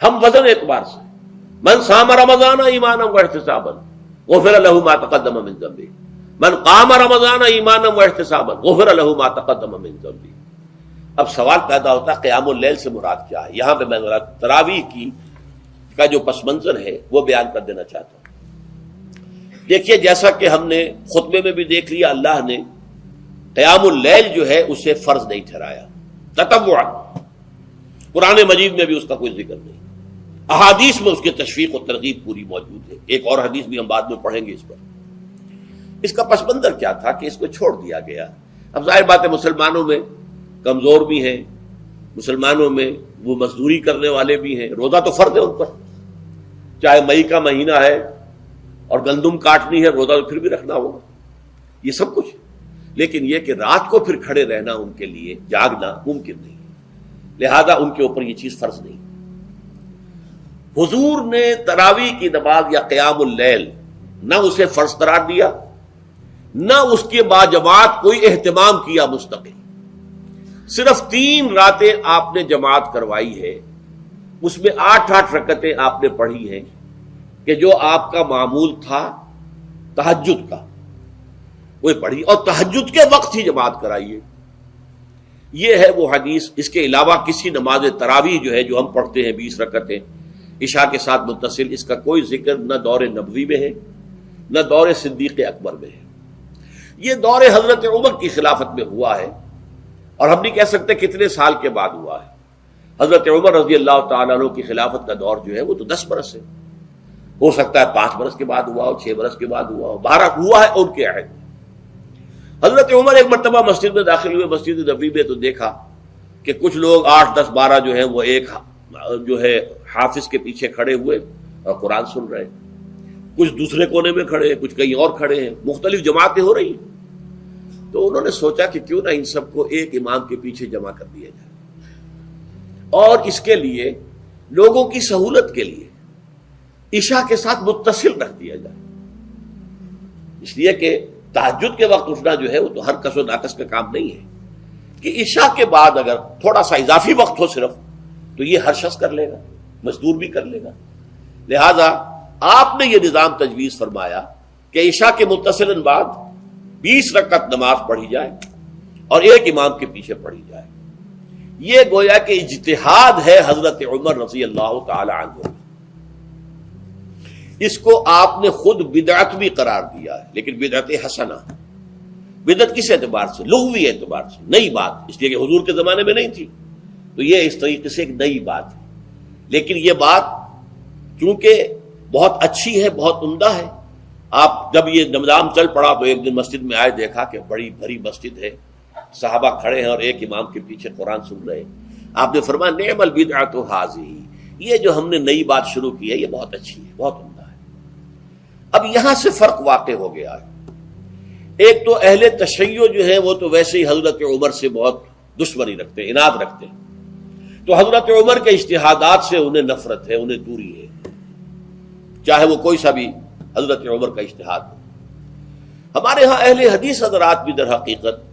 ہم وزن اعتبار سے من صام رمضان ایمانا واحتسابا غفر له ما تقدم من ذنبه، من قام رمضان ایمانا واحتسابا غفر له ما تقدم من ذنبه۔ اب سوال پیدا ہوتا ہے قیام اللیل سے مراد کیا ہے؟ یہاں پہ میں تراویح کا جو پس منظر ہے وہ بیان کر دینا چاہتا ہوں۔ دیکھیے، جیسا کہ ہم نے خطبے میں بھی دیکھ لیا، اللہ نے قیام اللیل جو ہے اسے فرض نہیں ٹھہرایا تطوعا، قرآن مجید میں بھی اس کا کوئی ذکر نہیں، احادیث میں اس کی تشویق و ترغیب پوری موجود ہے۔ ایک اور حدیث بھی ہم بعد میں پڑھیں گے اس پر۔ اس کا پس منظر کیا تھا کہ اس کو چھوڑ دیا گیا۔ اب ظاہر بات ہے مسلمانوں میں کمزور بھی ہیں، مسلمانوں میں وہ مزدوری کرنے والے بھی ہیں، روزہ تو فرض ہے ان پر، چاہے مئی کا مہینہ ہے اور گندم کاٹنی ہے، روزہ تو پھر بھی رکھنا ہوگا، یہ سب کچھ، لیکن یہ کہ رات کو پھر کھڑے رہنا ان کے لیے، جاگنا ممکن نہیں، لہذا ان کے اوپر یہ چیز فرض نہیں۔ حضور نے تراویح کی نماز یا قیام اللیل نہ اسے فرض قرار دیا، نہ اس کے باجماعت کوئی اہتمام کیا مستقل، صرف 3 راتیں آپ نے جماعت کروائی ہے، اس میں 8 رکعتیں آپ نے پڑھی ہیں کہ جو آپ کا معمول تھا تہجد کا وہ پڑھی، اور تہجد کے وقت ہی جماعت کرائی ہے۔ یہ ہے وہ حدیث۔ اس کے علاوہ کسی نماز تراویح جو ہے جو ہم پڑھتے ہیں 20 رکعتیں عشاء کے ساتھ متصل، اس کا کوئی ذکر نہ دور نبوی میں ہے نہ دور صدیق اکبر میں ہے۔ یہ دور حضرت عمر کی خلافت میں ہوا ہے، اور ہم نہیں کہہ سکتے کتنے سال کے بعد ہوا ہے۔ حضرت عمر رضی اللہ تعالیٰ عنہ کی خلافت کا دور جو ہے وہ تو 10 برس ہے، ہو سکتا ہے 5 برس کے بعد ہوا ہو، 6 برس کے بعد ہوا ہو، 12 ہوا ہے ان کے عہد میں۔ حضرت عمر ایک مرتبہ مسجد میں داخل ہوئے، مسجد نبوی میں، تو دیکھا کہ کچھ لوگ 8، 10، 12 جو ہیں وہ ایک جو ہے حافظ کے پیچھے کھڑے ہوئے اور قرآن سن رہے، کچھ دوسرے کونے میں کھڑے ہیں، کچھ کہیں اور کھڑے ہیں، مختلف جماعتیں ہو رہی ہیں۔ تو انہوں نے سوچا کہ کیوں نہ ان سب کو ایک امام کے پیچھے جمع کر دیا جائے، اور اس کے لیے لوگوں کی سہولت کے لیے عشاء کے ساتھ متصل رکھ دیا جائے، اس لیے کہ تہجد کے وقت اٹھنا جو ہے وہ تو ہر کس و ناقص کا کام نہیں ہے، کہ عشاء کے بعد اگر تھوڑا سا اضافی وقت ہو صرف، تو یہ ہر شخص کر لے گا، مزدور بھی کر لے گا۔ لہذا آپ نے یہ نظام تجویز فرمایا کہ عشاء کے متصلاً بعد 20 رکعت نماز پڑھی جائے اور ایک امام کے پیچھے پڑھی جائے۔ یہ گویا کہ اجتہاد ہے حضرت عمر رضی اللہ تعالی عنہ، اس کو آپ نے خود بدعت بھی قرار دیا ہے، لیکن بدعت حسنہ۔ بدعت کس اعتبار سے؟ لغوی اعتبار سے، نئی بات، اس لیے کہ حضور کے زمانے میں نہیں تھی، تو یہ اس طریقے سے ایک نئی بات ہے، لیکن یہ بات چونکہ بہت اچھی ہے، بہت عمدہ ہے۔ آپ جب یہ نظام چل پڑا تو ایک دن مسجد میں آئے، دیکھا کہ بڑی بھری مسجد ہے، صحابہ کھڑے ہیں اور ایک امام کے پیچھے قرآن سن رہے ہیں۔ آپ نے فرمایا نعم البدعۃ ھذہ، یہ جو ہم نے نئی بات شروع کی ہے یہ بہت اچھی ہے، بہت عمدہ ہے۔ اب یہاں سے فرق واقع ہو گیا ہے۔ ایک تو اہل تشیع جو ہے وہ تو ویسے ہی حضرت عمر سے بہت دشمنی رکھتے ہیں، عناد رکھتے ہیں، تو حضرت عمر کے اجتہادات سے انہیں نفرت ہے، انہیں دوری ہے، چاہے وہ کوئی سا بھی حضرت عمر کا اجتہاد ہو۔ ہمارے ہاں اہل حدیث حضرات بھی در حقیقت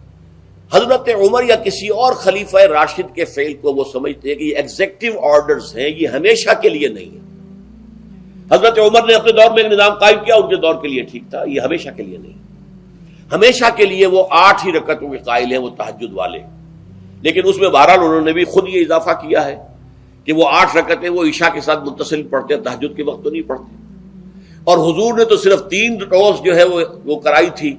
حضرت عمر یا کسی اور خلیفہ راشد کے فعل کو وہ سمجھتے ہیں کہ یہ ایگزیکٹو آرڈرز ہیں، یہ ہمیشہ کے لیے نہیں ہے۔ حضرت عمر نے اپنے دور میں ایک نظام قائم کیا، ان کے دور کے لیے ٹھیک تھا، یہ ہمیشہ کے لیے نہیں۔ ہمیشہ کے لیے وہ 8 ہی رکعتوں کے قائل ہیں، وہ تہجد والے، لیکن اس میں بہرحال انہوں نے بھی خود یہ اضافہ کیا ہے کہ وہ 8 رکعتیں وہ عشاء کے ساتھ متصل پڑھتے ہیں، تہجد کے وقت تو نہیں پڑھتے۔ اور حضور نے تو صرف 3 روز جو ہے وہ کرائی تھی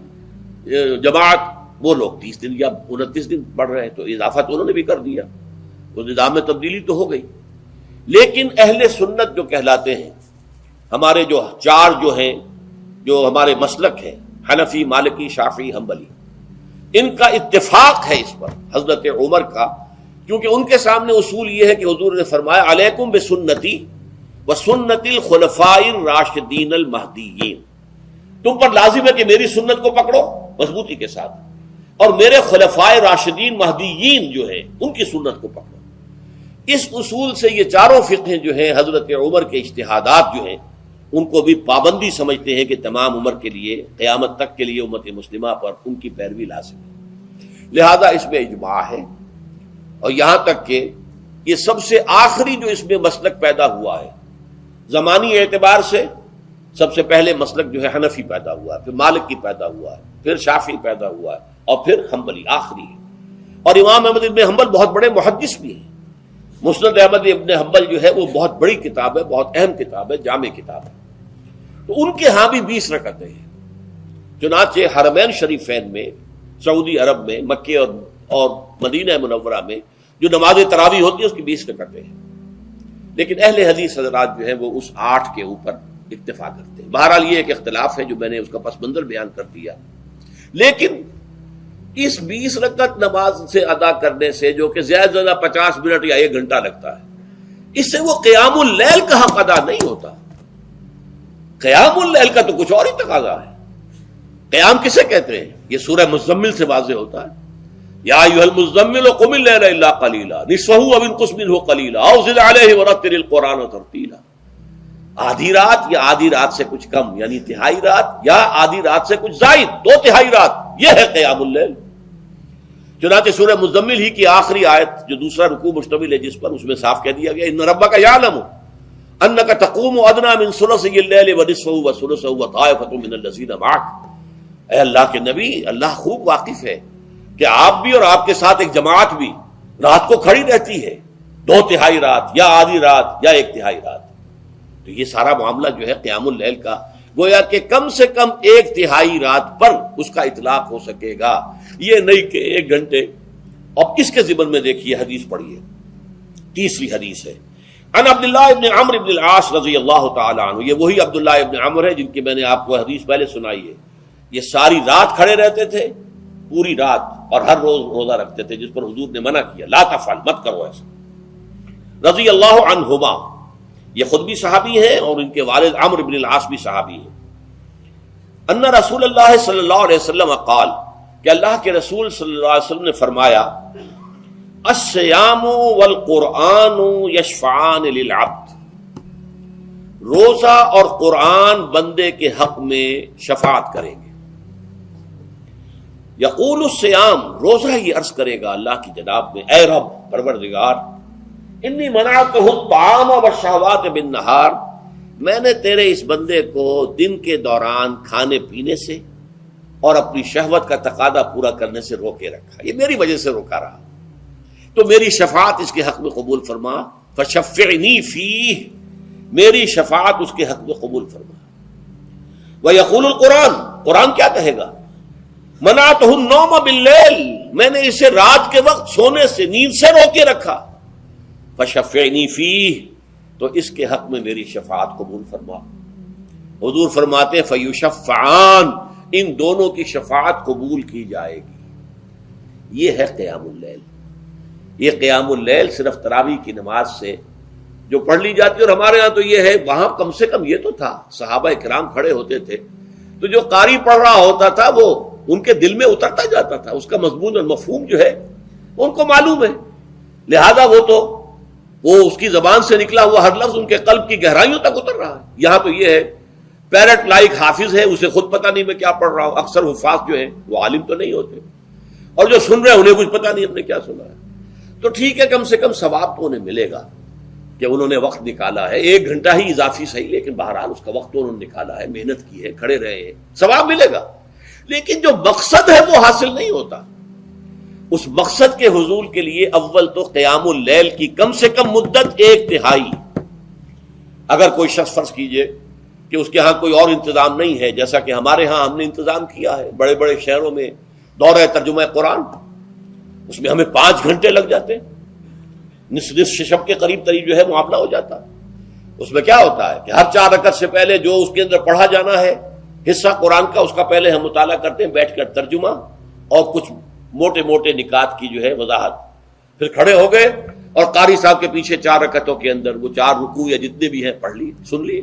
جماعت، وہ لوگ 30 دن یا 29 دن پڑھ رہے ہیں، تو اضافہ تو انہوں نے بھی کر دیا، وہ نظام میں تبدیلی تو ہو گئی۔ لیکن اہل سنت جو کہلاتے ہیں، ہمارے جو 4 جو ہیں، جو ہمارے مسلک ہیں، حنفی، مالکی، شافعی، حنبلی، ان کا اتفاق ہے اس پر حضرت عمر کا، کیونکہ ان کے سامنے اصول یہ ہے کہ حضور نے فرمایا علیکم بسنتی وسنت الخلفاء الراشدین المہدیین، تم پر لازم ہے کہ میری سنت کو پکڑو مضبوطی کے ساتھ، اور میرے خلفاء راشدین مہدیین جو ہیں ان کی سنت کو پکڑو۔ اس اصول سے یہ چاروں فقہیں جو ہیں حضرت عمر کے اجتہادات جو ہیں ان کو بھی پابندی سمجھتے ہیں کہ تمام عمر کے لیے، قیامت تک کے لیے امت مسلمہ پر ان کی پیروی لازم ہے، لہذا اس میں اجماع ہے۔ اور یہاں تک کہ یہ سب سے آخری جو اس میں مسلک پیدا ہوا ہے زمانی اعتبار سے، سب سے پہلے مسلک جو ہے حنفی پیدا ہوا ہے، پھر مالکی پیدا ہوا ہے، پھر شافعی پیدا ہوا ہے، اور پھر حنبلی آخری ہے۔ اور امام احمد ابن حنبل بہت بڑے محدث بھی ہیں۔ مسند احمد ابن حنبل جو ہے وہ بہت بڑی کتاب ہے، بہت اہم کتاب ہے، جامع کتاب ہے۔ تو ان کے ہاں بھی 20 رکعتیں ہیں۔ چنانچہ حرمین شریفین میں، سعودی عرب میں، مکے اور مدینہ منورہ میں جو نماز تراویح ہوتی ہے اس کی 20 رکعتیں ہیں، لیکن اہل حدیث حضرات جو ہیں وہ اس 8 کے اوپر اکتفا کرتے ہیں۔ بہرحال یہ ایک اختلاف ہے جو میں نے اس کا پس منظر بیان کر دیا، لیکن اس 20 رکعت نماز سے ادا کرنے سے، جو کہ زیادہ سے زیادہ 50 منٹ یا 1 گھنٹہ لگتا ہے، اس سے وہ قیام اللیل کا حق ادا نہیں ہوتا۔ قیام اللیل کا تو کچھ اور ہی تقاضا ہے۔ قیام کسے کہتے ہیں؟ یہ سورہ مزمل سے واضح ہوتا ہے، یا ایھا المزمل قم اللیل الا قلیلا نصفہ او انقص منہ قلیلا او زد علیہ ورتل القرآن ترتیلا۔ آدھی رات یا آدھی رات سے کچھ کم، یعنی تہائی رات، یا آدھی رات سے کچھ زائد، 2/3 رات، یہ ہے قیام اللیل۔ چنانچہ سورہ مزمل ہی کی آخری آیت جو دوسرا رکوع مشتمل ہے جس پر، اس میں صاف کہہ دیا گیا ان ربک یعلم انک تقوم ادنی من ثلثی اللیل ونصفہ وثلثہ وطائفۃ من الذین معک۔ اے اللہ کے نبی، اللہ خوب واقف ہے کہ آپ بھی اور آپ کے ساتھ ایک جماعت بھی رات کو کھڑی رہتی ہے، 2/3 رات یا آدھی رات یا 1/3 رات۔ تو یہ سارا معاملہ جو ہے قیام اللیل کا، گویا کہ کم سے کم 1/3 رات پر اس کا اطلاق ہو سکے گا، یہ نہیں کہ 1 گھنٹے۔ اب اس کے ضمن میں دیکھیے حدیث پڑھیے، تیسری حدیث ہے ان عبداللہ ابن عمرو ابن العاص رضی اللہ تعالی عنہ۔ یہ وہی عبداللہ ابن عمرو ہے جن کی میں نے آپ کو حدیث پہلے سنائی ہے۔ یہ ساری رات کھڑے رہتے تھے، پوری رات، اور ہر روز روزہ رکھتے تھے، جس پر حضور نے منع کیا، لا تفعل، مت کرو ایسا۔ رضی اللہ عنہما، یہ خود بھی صحابی ہیں اور ان کے والد عمرو بن العاص بھی صحابی ہیں۔ ان رسول اللہ صلی اللہ علیہ وسلم قال، کہ اللہ کے رسول صلی اللہ علیہ وسلم نے فرمایا الصیام والقرآن یشفعان للعبد، روزہ اور قرآن بندے کے حق میں شفاعت کریں گے۔ یقول الصیام، روزہ یہ عرض کرے گا اللہ کی جناب میں، اے رب پروردگار، انی منعتہ الطعام والشہوات بالنہار، میں نے تیرے اس بندے کو دن کے دوران کھانے پینے سے اور اپنی شہوت کا تقاضا پورا کرنے سے روکے رکھا، یہ میری وجہ سے روکا رہا، تو میری شفاعت اس کے حق میں قبول فرما، فشفعنی فیہ، میری شفاعت اس کے حق میں قبول فرما۔ ویقول القرآن، قرآن کیا کہے گا؟ منعتہ النوم باللیل، میں نے اسے رات کے وقت سونے سے، نیند سے روکے رکھا، فشفعنی فیہ، تو اس کے حق میں میری شفاعت قبول فرما۔ حضور فرماتے فیشفعان، ان دونوں کی شفاعت قبول کی جائے گی۔ یہ ہے قیام اللیل۔ یہ قیام اللیل صرف تراویح کی نماز سے جو پڑھ لی جاتی ہے، اور ہمارے ہاں تو یہ ہے، وہاں کم سے کم یہ تو تھا، صحابہ کرام کھڑے ہوتے تھے تو جو قاری پڑھ رہا ہوتا تھا وہ ان کے دل میں اترتا جاتا تھا، اس کا مضمون اور مفہوم جو ہے ان کو معلوم ہے، لہذا وہ اس کی زبان سے نکلا ہوا ہر لفظ ان کے قلب کی گہرائیوں تک اتر رہا ہے۔ یہاں تو یہ ہے پیرٹ لائک حافظ ہے، اسے خود پتہ نہیں میں کیا پڑھ رہا ہوں۔ اکثر حفاظ جو ہیں وہ عالم تو نہیں ہوتے، اور جو سن رہے ہیں انہیں کچھ پتہ نہیں ہم نے کیا سنا ہے، تو ٹھیک ہے، کم سے کم ثواب تو انہیں ملے گا کہ انہوں نے وقت نکالا ہے، 1 گھنٹہ ہی اضافی صحیح، لیکن بہرحال اس کا وقت تو انہوں نے نکالا ہے، محنت کی ہے، کھڑے رہے ہیں، ثواب ملے گا۔ لیکن جو مقصد ہے وہ حاصل نہیں ہوتا۔ اس مقصد کے حصول کے لیے اول تو قیام اللیل کی کم سے کم مدت 1/3۔ اگر کوئی شخص فرض کیجئے کہ اس کے ہاں کوئی اور انتظام نہیں ہے، جیسا کہ ہمارے ہاں ہم نے انتظام کیا ہے، بڑے بڑے شہروں میں دورہ ترجمہ قرآن، اس میں ہمیں 5 گھنٹے لگ جاتے، نصف شب کے قریب جو ہے معاملہ ہو جاتا۔ اس میں کیا ہوتا ہے کہ ہر 4 رکعت سے پہلے جو اس کے اندر پڑھا جانا ہے حصہ قرآن کا، اس کا پہلے ہم مطالعہ کرتے ہیں بیٹھ کر، ترجمہ اور کچھ موٹے موٹے نکات کی جو ہے وضاحت، پھر کھڑے ہو گئے اور قاری صاحب کے پیچھے 4 رکعتوں کے اندر وہ 4 رکوع یا جتنے بھی ہیں پڑھ لی، سن لیے،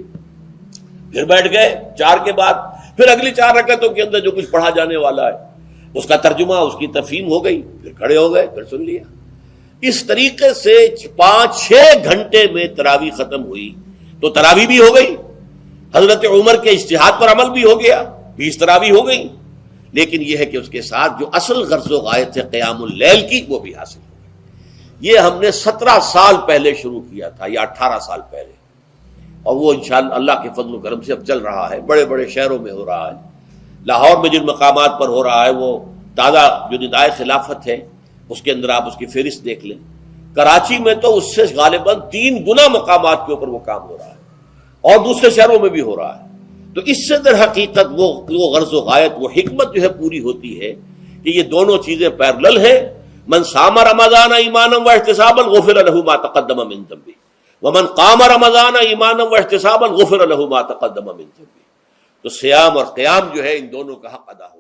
پھر بیٹھ گئے 4 کے بعد، پھر اگلی 4 رکعتوں کے اندر جو کچھ پڑھا جانے والا ہے اس کا ترجمہ، اس کی تفہیم ہو گئی، پھر کھڑے ہو گئے، پھر سن لیا۔ اس طریقے سے 5-6 گھنٹے میں تراویح ختم ہوئی، تو تراویح بھی ہو گئی، حضرت عمر کے اجتہاد پر عمل بھی ہو گیا، 20 تراویح ہو گئی، لیکن یہ ہے کہ اس کے ساتھ جو اصل غرض و غایت ہے قیام اللیل کی وہ بھی حاصل ہو گئی۔ یہ ہم نے 17 سال پہلے شروع کیا تھا یا 18 سال پہلے، اور وہ انشاءاللہ اللہ کے فضل و کرم سے اب چل رہا ہے، بڑے بڑے شہروں میں ہو رہا ہے۔ لاہور میں جن مقامات پر ہو رہا ہے وہ تازہ جو ندائے خلافت ہے اس کے اندر آپ اس کی فہرست دیکھ لیں۔ کراچی میں تو اس سے غالباً 3 گنا مقامات کے اوپر وہ کام ہو رہا ہے، اور دوسرے شہروں میں بھی ہو رہا ہے۔ تو اس سے در حقیقت وہ غرض و غایت، وہ حکمت جو ہے پوری ہوتی ہے کہ یہ دونوں چیزیں پیرلل ہیں۔ من صام رمضان ایمانا واحتسابا غفر له ما تقدم من ذنبه ومن قام رمضان ایمانا واحتسابا غفر له ما تقدم من ذنبه۔ تو صیام اور قیام جو ہے ان دونوں کا حق ادا ہو